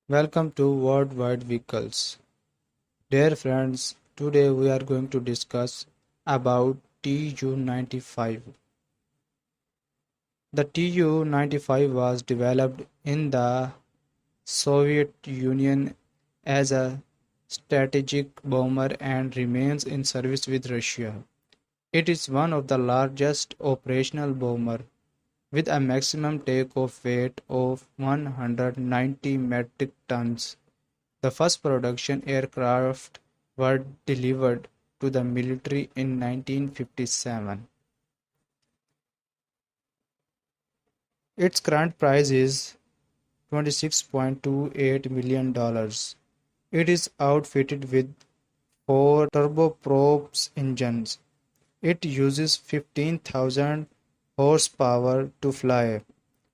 Welcome to Worldwide Vehicles. Dear friends, today we are going to discuss about TU-95. The TU-95 was developed in the Soviet Union as a strategic bomber and remains in service with Russia. It is one of the largest operational bomber with a maximum takeoff weight of 190 metric tons. The first production aircraft were delivered to the military in 1957. Its current price is $26.28 million. It is outfitted with four turboprops engines. It uses 15,000 horsepower to fly.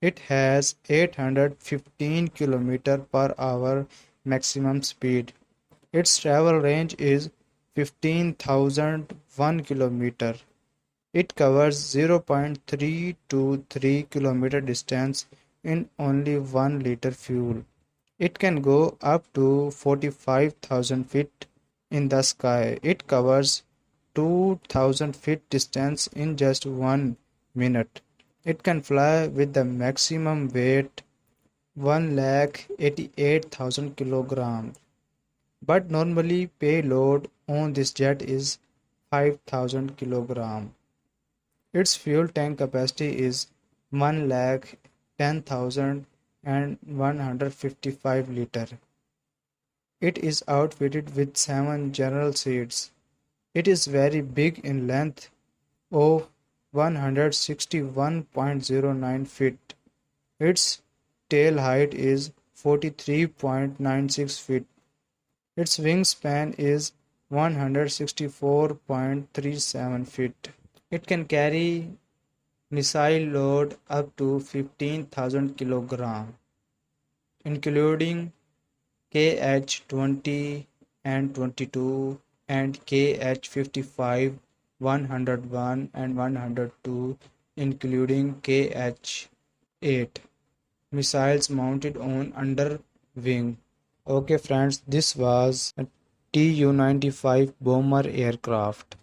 It has 815 km per hour maximum speed. Its travel range is 15,001 km. It covers 0.323 km distance in only 1 liter fuel. It can go up to 45,000 feet in the sky. It covers 2,000 feet distance in just 1 minute. It can fly with the maximum weight 188,000 kilograms. But normally payload on this jet is 5,000 kg. Its fuel tank capacity is 110,155 liter. It is outfitted with 7 general seats. It is very big in length of 161.09 feet. Its tail height is 43.96 feet. Its wingspan is 164.37 feet. It can carry missile load up to 15,000 kg, including KH-20 and 22 and KH-55, 101 and 102, including KH-8 missiles mounted on under wing. Okay friends, this was a TU-95 bomber aircraft.